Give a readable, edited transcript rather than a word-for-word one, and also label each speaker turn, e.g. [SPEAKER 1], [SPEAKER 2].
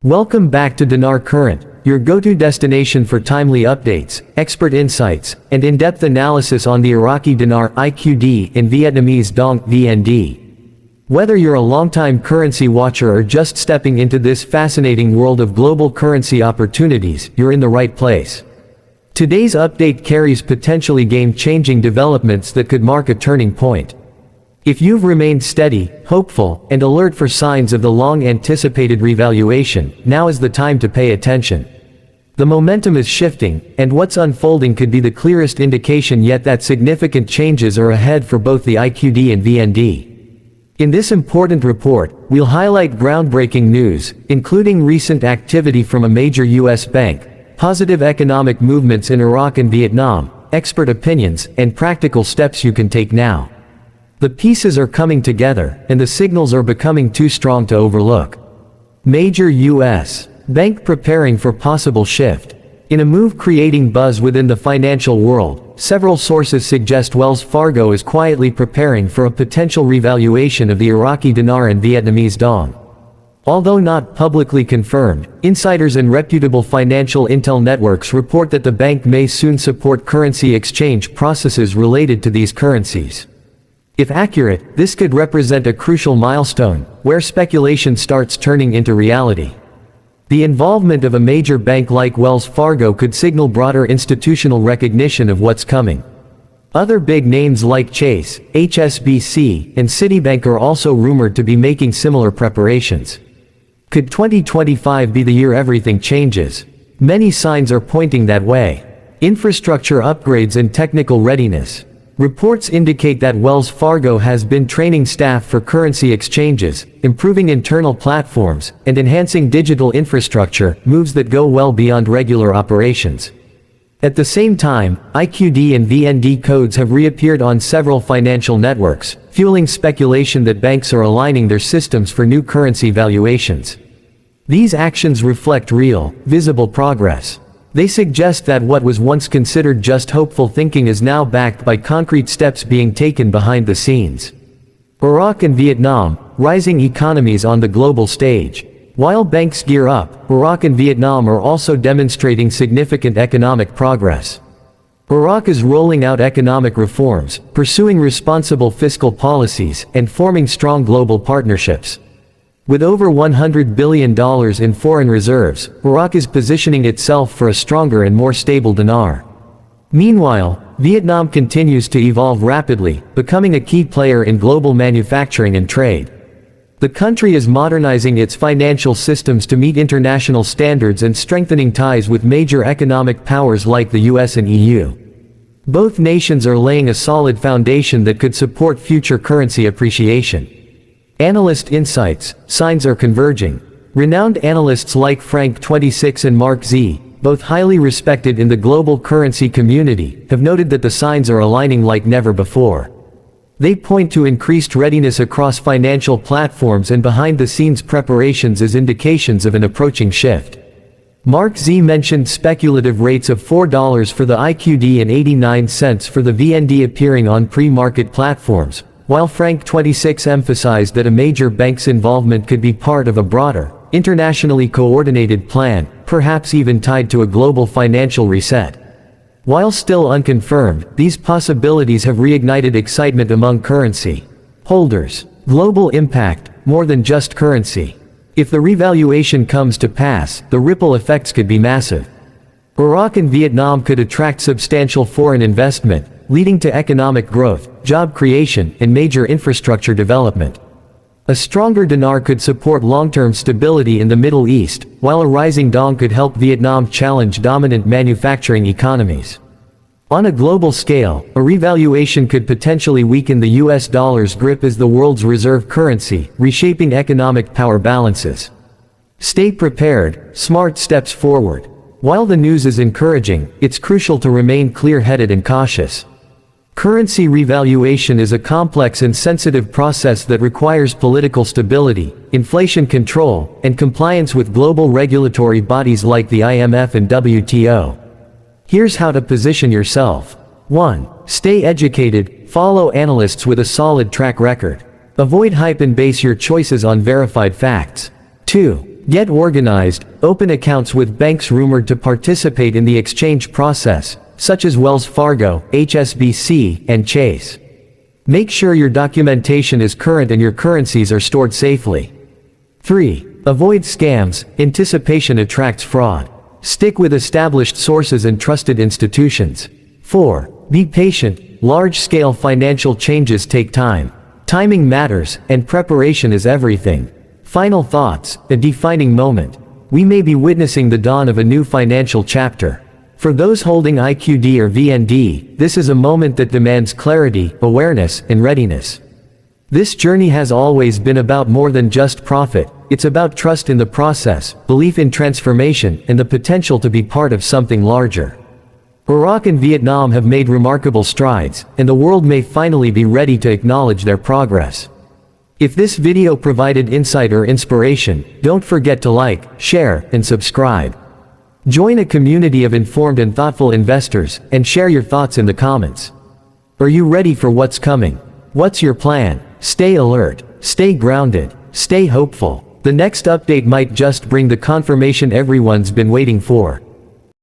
[SPEAKER 1] Welcome back to Dinar Current, your go-to destination for timely updates, expert insights, and in-depth analysis on the Iraqi Dinar IQD and Vietnamese Dong VND. Whether you're a longtime currency watcher or just stepping into this fascinating world of global currency opportunities, you're in the right place. Today's update carries potentially game-changing developments that could mark a turning point. If you've remained steady, hopeful, and alert for signs of the long-anticipated revaluation, now is the time to pay attention. The momentum is shifting, and what's unfolding could be the clearest indication yet that significant changes are ahead for both the IQD and VND. In this important report, we'll highlight groundbreaking news, including recent activity from a major U.S. bank, positive economic movements in Iraq and Vietnam, expert opinions, and practical steps you can take now. The pieces are coming together, and the signals are becoming too strong to overlook. Major U.S. bank preparing for possible shift. In a move creating buzz within the financial world, several sources suggest Wells Fargo is quietly preparing for a potential revaluation of the Iraqi Dinar and Vietnamese Dong. Although not publicly confirmed, insiders and reputable financial intel networks report that the bank may soon support currency exchange processes related to these currencies. If accurate, this could represent a crucial milestone, where speculation starts turning into reality. The involvement of a major bank like Wells Fargo could signal broader institutional recognition of what's coming. Other big names like Chase, HSBC, and Citibank are also rumored to be making similar preparations. Could 2025 be the year everything changes? Many signs are pointing that way. Infrastructure upgrades and technical readiness. Reports indicate that Wells Fargo has been training staff for currency exchanges, improving internal platforms, and enhancing digital infrastructure, moves that go well beyond regular operations. At the same time, IQD and VND codes have reappeared on several financial networks, fueling speculation that banks are aligning their systems for new currency valuations. These actions reflect real, visible progress. They suggest that what was once considered just hopeful thinking is now backed by concrete steps being taken behind the scenes. Iraq and Vietnam, rising economies on the global stage. While banks gear up, Iraq and Vietnam are also demonstrating significant economic progress. Iraq is rolling out economic reforms, pursuing responsible fiscal policies, and forming strong global partnerships. With over $100 billion in foreign reserves, Iraq is positioning itself for a stronger and more stable dinar. Meanwhile, Vietnam continues to evolve rapidly, becoming a key player in global manufacturing and trade. The country is modernizing its financial systems to meet international standards and strengthening ties with major economic powers like the US and EU. Both nations are laying a solid foundation that could support future currency appreciation. Analyst insights, signs are converging. Renowned analysts like Frank 26 and Mark Z, both highly respected in the global currency community, have noted that the signs are aligning like never before. They point to increased readiness across financial platforms and behind-the-scenes preparations as indications of an approaching shift. Mark Z mentioned speculative rates of $4 for the IQD and 89 cents for the VND appearing on pre-market platforms, while Frank 26 emphasized that a major bank's involvement could be part of a broader, internationally coordinated plan, perhaps even tied to a global financial reset. While still unconfirmed, these possibilities have reignited excitement among currency holders. Global impact, more than just currency. If the revaluation comes to pass, the ripple effects could be massive. Iraq and Vietnam could attract substantial foreign investment, leading to economic growth, job creation, and major infrastructure development. A stronger dinar could support long-term stability in the Middle East, while a rising dong could help Vietnam challenge dominant manufacturing economies. On a global scale, a revaluation could potentially weaken the US dollar's grip as the world's reserve currency, reshaping economic power balances. Stay prepared, smart steps forward. While the news is encouraging, it's crucial to remain clear-headed and cautious. Currency revaluation is a complex and sensitive process that requires political stability, inflation control, and compliance with global regulatory bodies like the IMF and WTO. Here's how to position yourself. 1. Stay educated, follow analysts with a solid track record. Avoid hype and base your choices on verified facts. 2. Get organized, open accounts with banks rumored to participate in the exchange process, such as Wells Fargo, HSBC, and Chase. Make sure your documentation is current and your currencies are stored safely. 3. Avoid scams. Anticipation attracts fraud. Stick with established sources and trusted institutions. 4. Be patient. Large-scale financial changes take time. Timing matters, and preparation is everything. Final thoughts. A defining moment. We may be witnessing the dawn of a new financial chapter. For those holding IQD or VND, this is a moment that demands clarity, awareness, and readiness. This journey has always been about more than just profit. It's about trust in the process, belief in transformation, and the potential to be part of something larger. Iraq and Vietnam have made remarkable strides, and the world may finally be ready to acknowledge their progress. If this video provided insight or inspiration, don't forget to like, share, and subscribe. Join a community of informed and thoughtful investors, and share your thoughts in the comments. Are you ready for what's coming? What's your plan? Stay alert, stay grounded, stay hopeful. The next update might just bring the confirmation everyone's been waiting for.